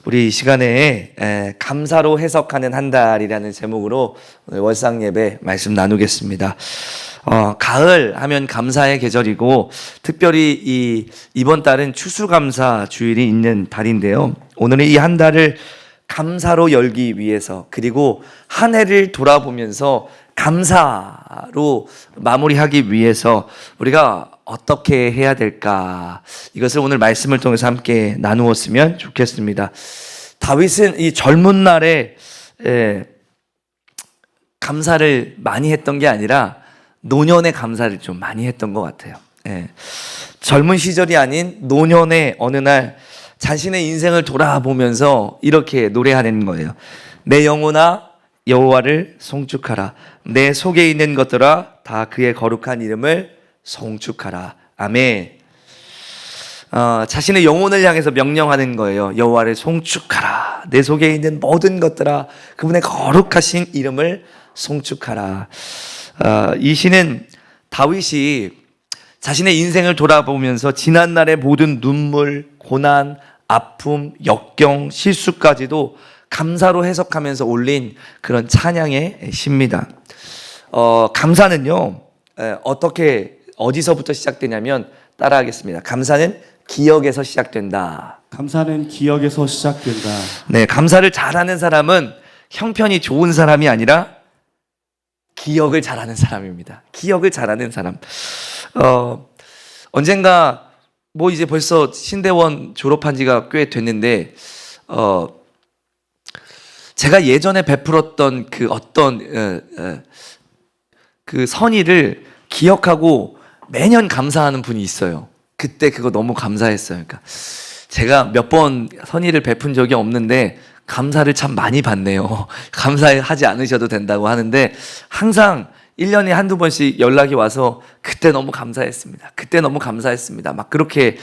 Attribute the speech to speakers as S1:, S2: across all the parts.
S1: 우리 이 시간에 감사로 해석하는 한 달이라는 제목으로 오늘 월상 예배 말씀 나누겠습니다. 가을 하면 감사의 계절이고 특별히 이번 달은 추수감사 주일이 있는 달인데요. 오늘은 이 한 달을 감사로 열기 위해서, 그리고 한 해를 돌아보면서 감사로 마무리하기 위해서 우리가 어떻게 해야 될까, 이것을 오늘 말씀을 통해서 함께 나누었으면 좋겠습니다. 다윗은 이 젊은 날에 감사를 많이 했던 게 아니라 노년의 감사를 좀 많이 했던 것 같아요. 젊은 시절이 아닌 노년의 어느 날 자신의 인생을 돌아보면서 이렇게 노래하는 거예요. 내 영혼아 여호와를 송축하라. 내 속에 있는 것들아 다 그의 거룩한 이름을 송축하라. 아멘. 자신의 영혼을 향해서 명령하는 거예요. 여호와를 송축하라. 내 속에 있는 모든 것들아 그분의 거룩하신 이름을 송축하라. 이 시는 다윗이 자신의 인생을 돌아보면서 지난날의 모든 눈물, 고난, 아픔, 역경, 실수까지도 감사로 해석하면서 올린 그런 찬양의 시입니다. 감사는요, 어디서부터 시작되냐면 따라하겠습니다. 감사는 기억에서 시작된다.
S2: 감사는 기억에서 시작된다.
S1: 네, 감사를 잘하는 사람은 형편이 좋은 사람이 아니라 기억을 잘하는 사람입니다. 기억을 잘하는 사람. 언젠가 이제 벌써 신대원 졸업한 지가 꽤 됐는데 제가 예전에 베풀었던 그 어떤 그 선의를 기억하고 매년 감사하는 분이 있어요. 그때 그거 너무 감사했어요. 그러니까 제가 몇 번 선의를 베푼 적이 없는데 감사를 참 많이 받네요. 감사하지 않으셔도 된다고 하는데 항상 1년에 한두 번씩 연락이 와서 그때 너무 감사했습니다. 그때 너무 감사했습니다. 막 그렇게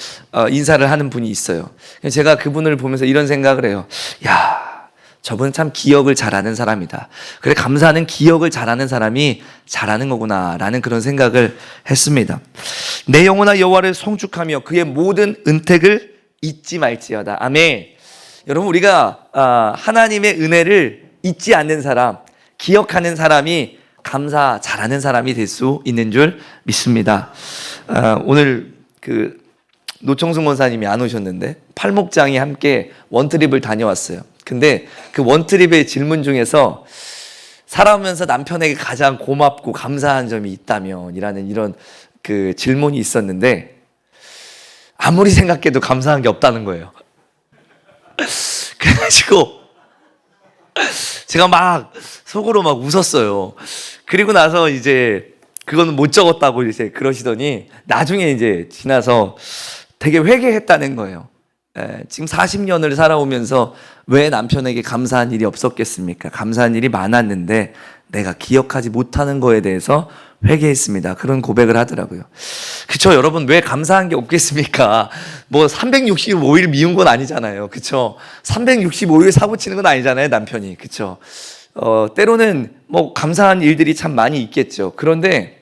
S1: 인사를 하는 분이 있어요. 제가 그분을 보면서 이런 생각을 해요. 야, 저분은 참 기억을 잘하는 사람이다. 그래, 감사는 기억을 잘하는 사람이 잘하는 거구나 라는 그런 생각을 했습니다. 내 영혼아 여호와를 송축하며 그의 모든 은택을 잊지 말지어다. 아멘. 여러분, 우리가 하나님의 은혜를 잊지 않는 사람, 기억하는 사람이 감사 잘하는 사람이 될 수 있는 줄 믿습니다. 오늘 그 노청승 권사님이 안 오셨는데 팔목장이 함께 원트립을 다녀왔어요. 근데 그 원트립의 질문 중에서 살아오면서 남편에게 가장 고맙고 감사한 점이 있다면 이라는 이런 그 질문이 있었는데 아무리 생각해도 감사한 게 없다는 거예요. 그래가지고 제가 막 속으로 막 웃었어요. 그리고 나서 이제 그거는 못 적었다고 이제 그러시더니 나중에 이제 지나서 되게 회개했다는 거예요. 지금 40년을 살아오면서 왜 남편에게 감사한 일이 없었겠습니까? 감사한 일이 많았는데 내가 기억하지 못하는 거에 대해서 회개했습니다. 그런 고백을 하더라고요. 그쵸, 여러분, 왜 감사한 게 없겠습니까? 365일 미운 건 아니잖아요. 그쵸? 365일 사고 치는 건 아니잖아요, 남편이. 그쵸? 때로는 감사한 일들이 참 많이 있겠죠. 그런데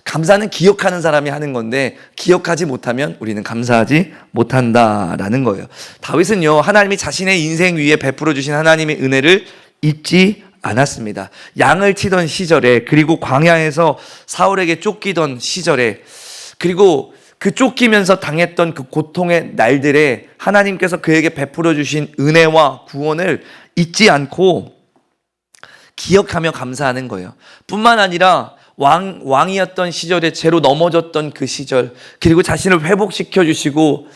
S1: 감사는 기억하는 사람이 하는 건데 기억하지 못하면 우리는 감사하지 못한다라는 거예요. 다윗은요, 하나님이 자신의 인생 위에 베풀어 주신 하나님의 은혜를 잊지 않았습니다. 양을 치던 시절에, 그리고 광야에서 사울에게 쫓기던 시절에, 그리고 그 쫓기면서 당했던 그 고통의 날들에 하나님께서 그에게 베풀어 주신 은혜와 구원을 잊지 않고 기억하며 감사하는 거예요. 뿐만 아니라 왕이었던 시절에 죄로 넘어졌던 그 시절, 그리고 자신을 회복시켜 주시고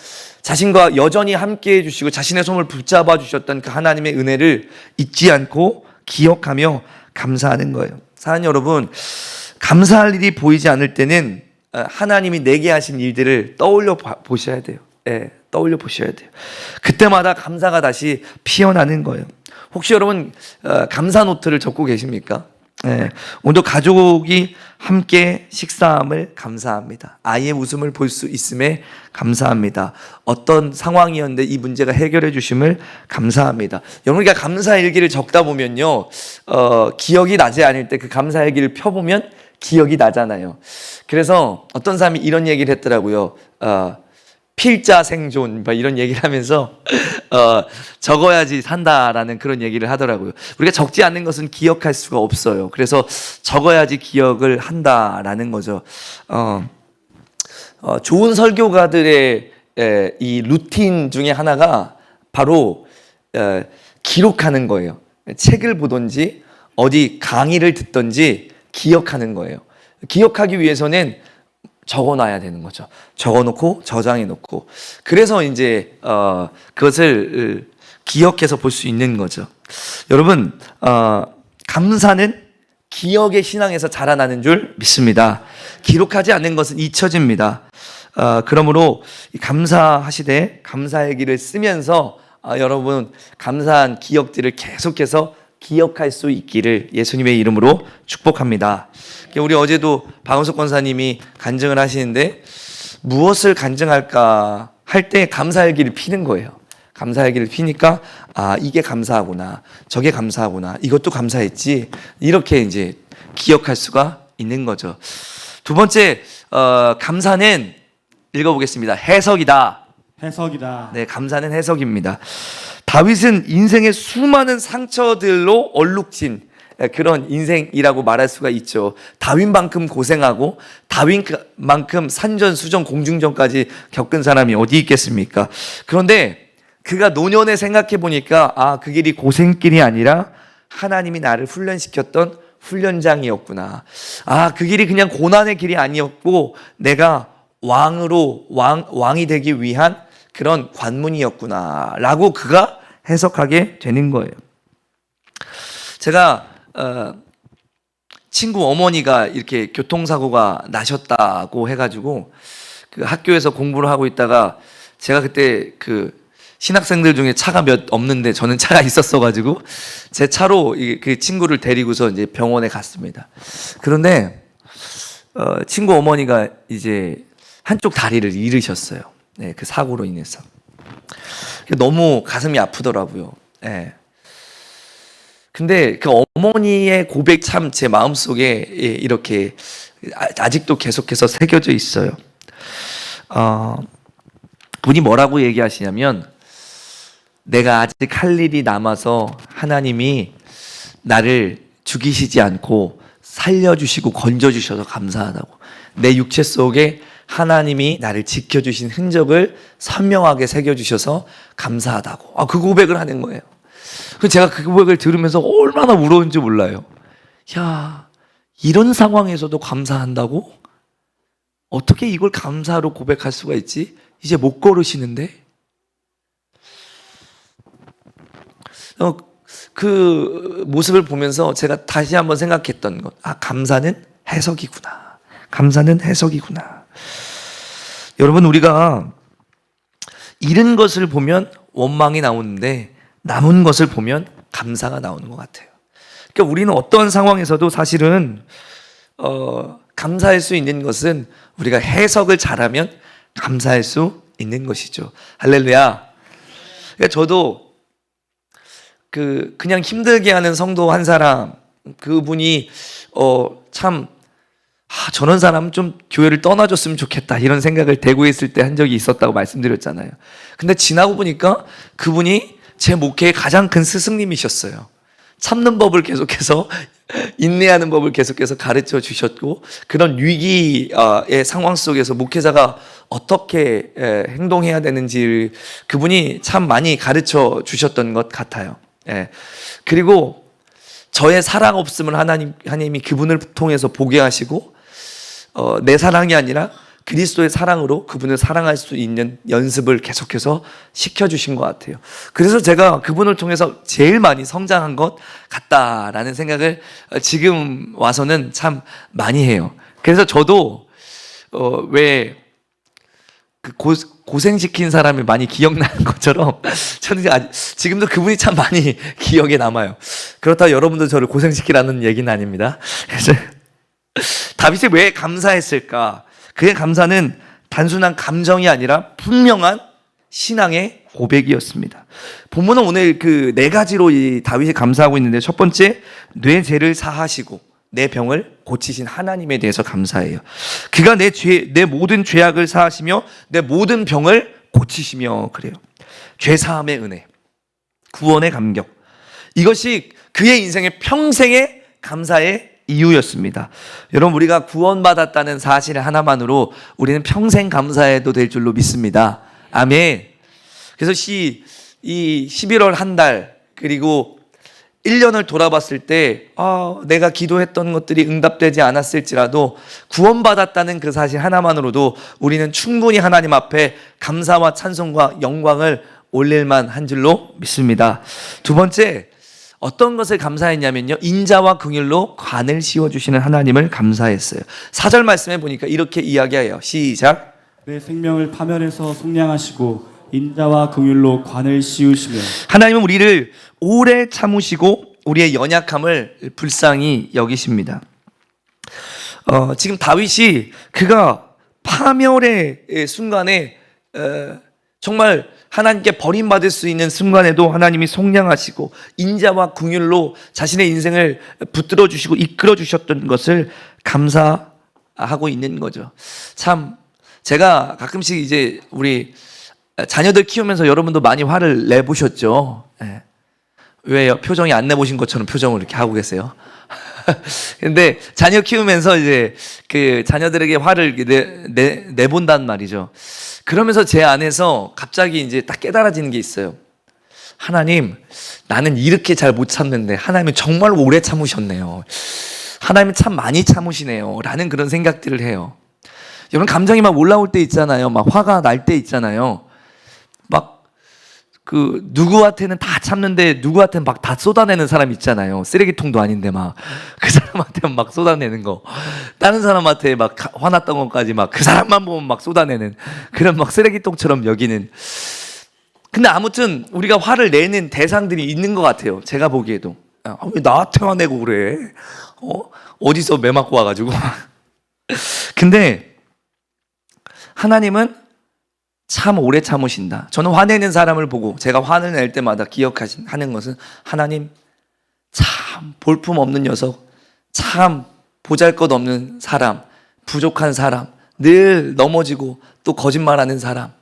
S1: 자신과 여전히 함께 해주시고 자신의 손을 붙잡아 주셨던 그 하나님의 은혜를 잊지 않고 기억하며 감사하는 거예요. 사랑하는 여러분, 감사할 일이 보이지 않을 때는 하나님이 내게 하신 일들을 떠올려 보셔야 돼요. 떠올려 보셔야 돼요. 그때마다 감사가 다시 피어나는 거예요. 혹시 여러분 감사 노트를 적고 계십니까? 오늘도 가족이 함께 식사함을 감사합니다. 아이의 웃음을 볼 수 있음에 감사합니다. 어떤 상황이었는데 이 문제가 해결해 주심을 감사합니다. 여러분, 우리가 감사 일기를 적다 보면요, 기억이 나지 않을 때 그 감사 일기를 펴보면 기억이 나잖아요. 그래서 어떤 사람이 이런 얘기를 했더라고요. 필자 생존 이런 얘기를 하면서 적어야지 산다라는 그런 얘기를 하더라고요. 우리가 적지 않는 것은 기억할 수가 없어요. 그래서 적어야지 기억을 한다라는 거죠. 좋은 설교가들의 이 루틴 중에 하나가 바로 기록하는 거예요. 책을 보든지 어디 강의를 듣든지 기억하는 거예요. 기억하기 위해서는 적어놔야 되는 거죠. 적어놓고 저장해놓고 그래서 이제 그것을 기억해서 볼 수 있는 거죠. 여러분 감사는 기억의 신앙에서 자라나는 줄 믿습니다. 기록하지 않는 것은 잊혀집니다. 그러므로 감사하시되 감사의 길을 쓰면서 여러분 감사한 기억들을 계속해서 기억할 수 있기를 예수님의 이름으로 축복합니다. 우리 어제도 박원석 권사님이 간증을 하시는데 무엇을 간증할까 할 때 감사의 길을 피는 거예요. 감사의 길을 피니까 이게 감사하구나, 저게 감사하구나, 이것도 감사했지, 이렇게 이제 기억할 수가 있는 거죠. 두 번째 감사는 읽어보겠습니다. 해석이다.
S2: 해석이다.
S1: 네, 감사는 해석입니다. 다윗은 인생의 수많은 상처들로 얼룩진 그런 인생이라고 말할 수가 있죠. 다윗만큼 고생하고 다윗만큼 산전수전 공중전까지 겪은 사람이 어디 있겠습니까? 그런데 그가 노년에 생각해 보니까 그 길이 고생길이 아니라 하나님이 나를 훈련시켰던 훈련장이었구나. 그 길이 그냥 고난의 길이 아니었고 내가 왕이 되기 위한 그런 관문이었구나 라고 그가 해석하게 되는 거예요. 제가 친구 어머니가 이렇게 교통사고가 나셨다고 해가지고 그 학교에서 공부를 하고 있다가 제가 그때 그 신학생들 중에 차가 몇 없는데 저는 차가 있었어가지고 제 차로 그 친구를 데리고서 이제 병원에 갔습니다. 그런데 친구 어머니가 이제 한쪽 다리를 잃으셨어요. 네, 그 사고로 인해서. 너무 가슴이 아프더라고요. 네. 근데 그 어머니의 고백 참 제 마음속에 이렇게 아직도 계속해서 새겨져 있어요. 분이 뭐라고 얘기하시냐면 내가 아직 할 일이 남아서 하나님이 나를 죽이시지 않고 살려주시고 건져주셔서 감사하다고. 내 육체 속에 하나님이 나를 지켜주신 흔적을 선명하게 새겨주셔서 감사하다고. 그 고백을 하는 거예요. 제가 그 고백을 들으면서 얼마나 울었는지 몰라요. 야, 이런 상황에서도 감사한다고? 어떻게 이걸 감사로 고백할 수가 있지? 이제 못 걸으시는데? 그 모습을 보면서 제가 다시 한번 생각했던 것. 감사는 해석이구나. 감사는 해석이구나. 여러분, 우리가 잃은 것을 보면 원망이 나오는데 남은 것을 보면 감사가 나오는 것 같아요. 그러니까 우리는 어떤 상황에서도 사실은 감사할 수 있는 것은 우리가 해석을 잘하면 감사할 수 있는 것이죠. 할렐루야. 그러니까 저도 그냥 힘들게 하는 성도 한 사람, 그분이 참 저런 사람 좀 교회를 떠나줬으면 좋겠다 이런 생각을 대구에 있을 때 한 적이 있었다고 말씀드렸잖아요. 근데 지나고 보니까 그분이 제 목회의 가장 큰 스승님이셨어요. 참는 법을 계속해서 인내하는 법을 계속해서 가르쳐 주셨고 그런 위기의 상황 속에서 목회자가 어떻게 행동해야 되는지 그분이 참 많이 가르쳐 주셨던 것 같아요. 그리고 저의 사랑 없음을 하나님이 그분을 통해서 보게 하시고 내 사랑이 아니라 그리스도의 사랑으로 그분을 사랑할 수 있는 연습을 계속해서 시켜주신 것 같아요. 그래서 제가 그분을 통해서 제일 많이 성장한 것 같다라는 생각을 지금 와서는 참 많이 해요. 그래서 저도 왜 고생시킨 사람이 많이 기억나는 것처럼 저는 지금도 그분이 참 많이 기억에 남아요. 그렇다고 여러분도 저를 고생시키라는 얘기는 아닙니다. 그래서 다윗이 왜 감사했을까? 그의 감사는 단순한 감정이 아니라 분명한 신앙의 고백이었습니다. 본문은 오늘 그 네 가지로 이 다윗이 감사하고 있는데 첫 번째, 내 죄를 사하시고 내 병을 고치신 하나님에 대해서 감사해요. 그가 내 모든 죄악을 사하시며 내 모든 병을 고치시며 그래요. 죄 사함의 은혜, 구원의 감격, 이것이 그의 인생의 평생의 감사의 이유였습니다. 여러분, 우리가 구원받았다는 사실 하나만으로 우리는 평생 감사해도 될 줄로 믿습니다. 아멘. 그래서 이 11월 한 달 그리고 1년을 돌아봤을 때 내가 기도했던 것들이 응답되지 않았을지라도 구원받았다는 그 사실 하나만으로도 우리는 충분히 하나님 앞에 감사와 찬송과 영광을 올릴만 한 줄로 믿습니다. 두 번째, 어떤 것을 감사했냐면요, 인자와 긍휼로 관을 씌워주시는 하나님을 감사했어요. 4절 말씀에 보니까 이렇게 이야기해요. 시작.
S2: 내 생명을 파멸해서 속량하시고 인자와 긍휼로 관을 씌우시며.
S1: 하나님은 우리를 오래 참으시고 우리의 연약함을 불쌍히 여기십니다. 지금 다윗이 그가 파멸의 순간에 정말 하나님께 버림받을 수 있는 순간에도 하나님이 속량하시고 인자와 긍휼로 자신의 인생을 붙들어 주시고 이끌어 주셨던 것을 감사하고 있는 거죠. 참, 제가 가끔씩 이제 우리 자녀들 키우면서 여러분도 많이 화를 내보셨죠. 네. 왜요? 표정이 안 내보신 것처럼 표정을 이렇게 하고 계세요. 근데 자녀 키우면서 이제 그 자녀들에게 화를 내본단 말이죠. 그러면서 제 안에서 갑자기 이제 딱 깨달아지는 게 있어요. 하나님, 나는 이렇게 잘 못 참는데 하나님은 정말 오래 참으셨네요. 하나님은 참 많이 참으시네요. 라는 그런 생각들을 해요. 여러분, 감정이 막 올라올 때 있잖아요. 막 화가 날 때 있잖아요. 막 누구한테는 다 참는데 누구한테는 막 다 쏟아내는 사람 있잖아요. 쓰레기통도 아닌데 막 그 사람한테는 막 쏟아내는 거, 다른 사람한테 막 화났던 것까지 막 그 사람만 보면 막 쏟아내는 그런 막 쓰레기통처럼 여기는. 근데 아무튼 우리가 화를 내는 대상들이 있는 것 같아요. 제가 보기에도. 왜 나한테 화내고 그래? 어디서 매 맞고 와가지고. 근데 하나님은 참 오래 참으신다. 저는 화내는 사람을 보고 제가 화를 낼 때마다 기억하는 것은, 하나님 참 볼품없는 녀석, 참 보잘것없는 사람, 부족한 사람, 늘 넘어지고 또 거짓말하는 사람,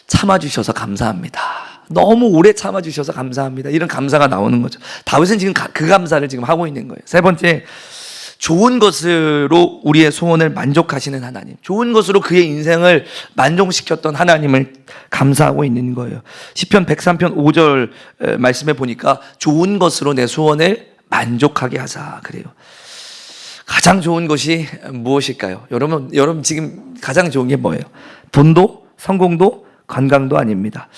S1: 참아주셔서 감사합니다. 너무 오래 참아주셔서 감사합니다. 이런 감사가 나오는 거죠. 다윗은 지금 그 감사를 지금 하고 있는 거예요. 세 번째, 좋은 것으로 우리의 소원을 만족하시는 하나님, 좋은 것으로 그의 인생을 만족시켰던 하나님을 감사하고 있는 거예요. 시편 103편 5절 말씀에 보니까 좋은 것으로 내 소원을 만족하게 하사 그래요. 가장 좋은 것이 무엇일까요? 여러분 지금 가장 좋은 게 뭐예요? 돈도 성공도 건강도 아닙니다.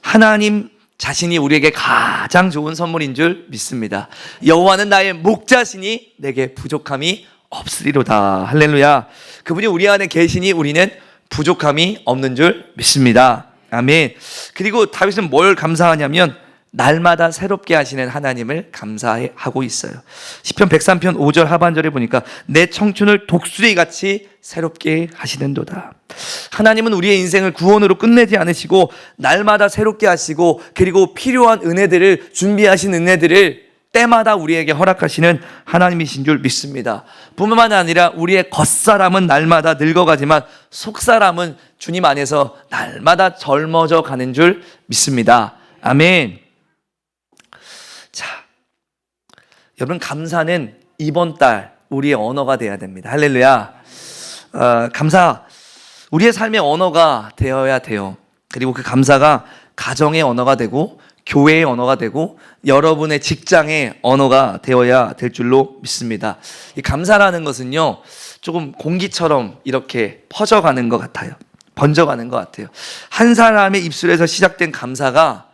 S1: 하나님 자신이 우리에게 가장 좋은 선물인 줄 믿습니다. 여호와는 나의 목자시니 내게 부족함이 없으리로다. 할렐루야. 그분이 우리 안에 계시니 우리는 부족함이 없는 줄 믿습니다. 아멘. 그리고 다윗은 뭘 감사하냐면 날마다 새롭게 하시는 하나님을 감사하고 있어요. 시편 103편 5절 하반절에 보니까 내 청춘을 독수리같이 새롭게 하시는도다. 하나님은 우리의 인생을 구원으로 끝내지 않으시고 날마다 새롭게 하시고, 그리고 필요한 은혜들을, 준비하신 은혜들을 때마다 우리에게 허락하시는 하나님이신 줄 믿습니다. 뿐만 아니라 우리의 겉사람은 날마다 늙어가지만 속사람은 주님 안에서 날마다 젊어져 가는 줄 믿습니다. 아멘. 자, 여러분, 감사는 이번 달 우리의 언어가 되어야 됩니다. 할렐루야. 감사, 우리의 삶의 언어가 되어야 돼요. 그리고 그 감사가 가정의 언어가 되고 교회의 언어가 되고 여러분의 직장의 언어가 되어야 될 줄로 믿습니다. 이 감사라는 것은요, 조금 공기처럼 이렇게 퍼져가는 것 같아요. 번져가는 것 같아요. 한 사람의 입술에서 시작된 감사가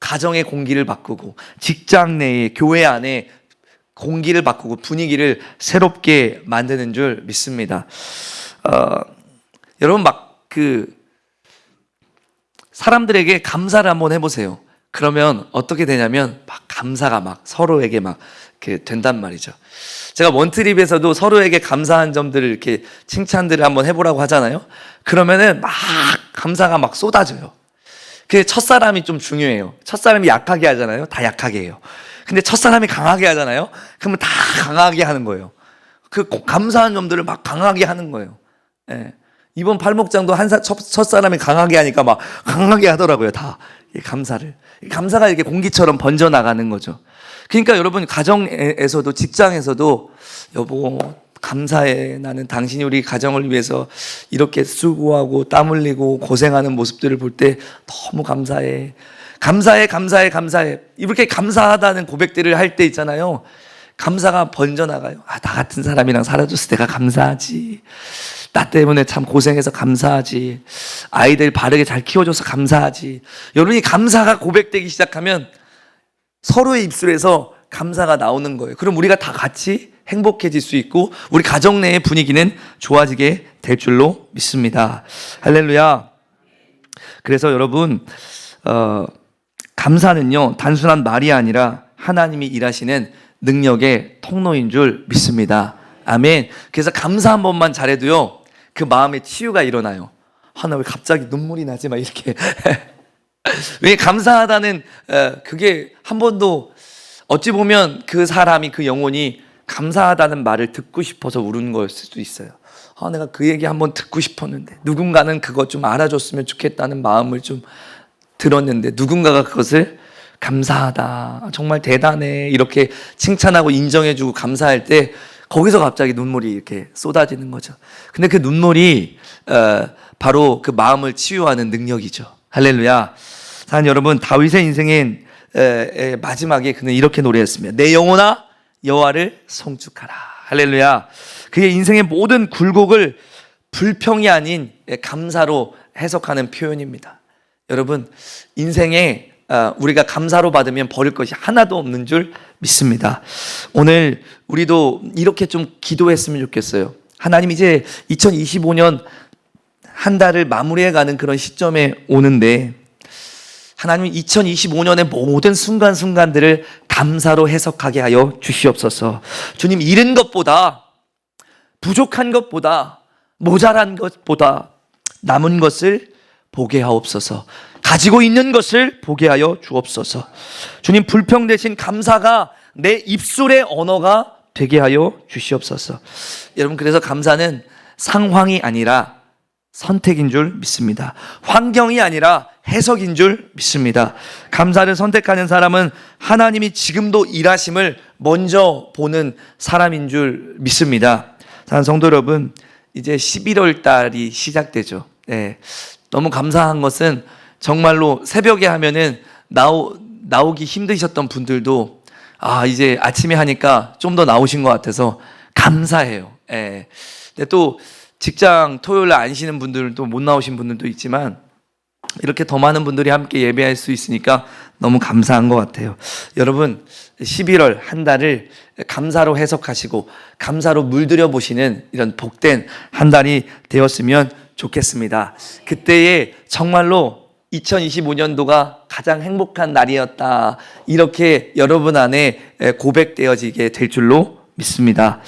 S1: 가정의 공기를 바꾸고 직장 내에, 교회 안에 공기를 바꾸고 분위기를 새롭게 만드는 줄 믿습니다. 여러분, 사람들에게 감사를 한번 해보세요. 그러면 어떻게 되냐면 감사가 서로에게 이렇게 된단 말이죠. 제가 원트립에서도 서로에게 감사한 점들을 이렇게 칭찬들을 한번 해보라고 하잖아요. 그러면은 감사가 쏟아져요. 그 첫사람이 좀 중요해요. 첫사람이 약하게 하잖아요. 다 약하게 해요. 근데 첫사람이 강하게 하잖아요. 그러면 다 강하게 하는 거예요. 그 감사한 점들을 막 강하게 하는 거예요. 예. 이번 팔목장도 첫사람이 강하게 하니까 막 강하게 하더라고요. 다 감사를. 감사가 이렇게 공기처럼 번져 나가는 거죠. 그러니까 여러분 가정에서도 직장에서도 여보 감사해. 나는 당신이 우리 가정을 위해서 이렇게 수고하고 땀 흘리고 고생하는 모습들을 볼 때 너무 감사해. 감사해. 이렇게 감사하다는 고백들을 할 때 있잖아요. 감사가 번져나가요. 나 같은 사람이랑 살아줘서 내가 감사하지. 나 때문에 참 고생해서 감사하지. 아이들 바르게 잘 키워줘서 감사하지. 여러분이 감사가 고백되기 시작하면 서로의 입술에서 감사가 나오는 거예요. 그럼 우리가 다 같이 행복해질 수 있고 우리 가정 내의 분위기는 좋아지게 될 줄로 믿습니다. 할렐루야. 그래서 여러분 감사는요 단순한 말이 아니라 하나님이 일하시는 능력의 통로인 줄 믿습니다. 아멘. 그래서 감사 한 번만 잘해도요 그 마음의 치유가 일어나요. 나 왜 갑자기 눈물이 나지? 막 이렇게. 왜 감사하다는 그게 한 번도 어찌 보면 그 사람이 그 영혼이 감사하다는 말을 듣고 싶어서 울은 거일 수도 있어요. 내가 그 얘기 한번 듣고 싶었는데 누군가는 그거 좀 알아줬으면 좋겠다는 마음을 좀 들었는데 누군가가 그것을 감사하다, 정말 대단해 이렇게 칭찬하고 인정해주고 감사할 때 거기서 갑자기 눈물이 이렇게 쏟아지는 거죠. 근데 그 눈물이 바로 그 마음을 치유하는 능력이죠. 할렐루야. 사랑하는 여러분, 다윗의 인생의 마지막에 그는 이렇게 노래했습니다. 내 영혼아 여호와를 송축하라. 할렐루야. 그의 인생의 모든 굴곡을 불평이 아닌 감사로 해석하는 표현입니다. 여러분, 인생에 우리가 감사로 받으면 버릴 것이 하나도 없는 줄 믿습니다. 오늘 우리도 이렇게 좀 기도했으면 좋겠어요. 하나님, 이제 2025년 한 달을 마무리해가는 그런 시점에 오는데 하나님 2025년의 모든 순간순간들을 감사로 해석하게 하여 주시옵소서. 주님, 잃은 것보다, 부족한 것보다, 모자란 것보다 남은 것을 보게 하옵소서. 가지고 있는 것을 보게 하여 주옵소서. 주님, 불평 대신 감사가 내 입술의 언어가 되게 하여 주시옵소서. 여러분, 그래서 감사는 상황이 아니라 선택인 줄 믿습니다. 환경이 아니라 해석인 줄 믿습니다. 감사를 선택하는 사람은 하나님이 지금도 일하심을 먼저 보는 사람인 줄 믿습니다. 사랑하는 성도 여러분, 이제 11월 달이 시작되죠. 네. 너무 감사한 것은 정말로 새벽에 하면은 나오기 힘드셨던 분들도 이제 아침에 하니까 좀 더 나오신 것 같아서 감사해요. 예. 근데 또 직장 토요일 날 안 쉬는 분들도 못 나오신 분들도 있지만 이렇게 더 많은 분들이 함께 예배할 수 있으니까 너무 감사한 것 같아요. 여러분, 11월 한 달을 감사로 해석하시고 감사로 물들여 보시는 이런 복된 한 달이 되었으면 좋겠습니다. 그때에 정말로 2025년도가 가장 행복한 날이었다, 이렇게 여러분 안에 고백되어지게 될 줄로 믿습니다.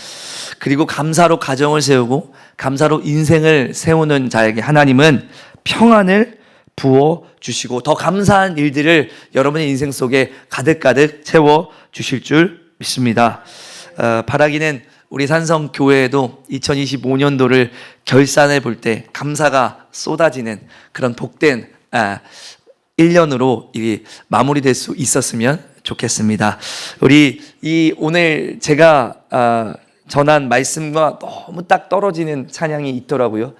S1: 그리고 감사로 가정을 세우고 감사로 인생을 세우는 자에게 하나님은 평안을 부어주시고 더 감사한 일들을 여러분의 인생 속에 가득가득 채워주실 줄 믿습니다. 바라기는 우리 산성교회에도 2025년도를 결산해 볼 때 감사가 쏟아지는 그런 복된 1년으로 마무리될 수 있었으면 좋겠습니다. 우리 오늘 제가 전한 말씀과 너무 딱 떨어지는 찬양이 있더라고요.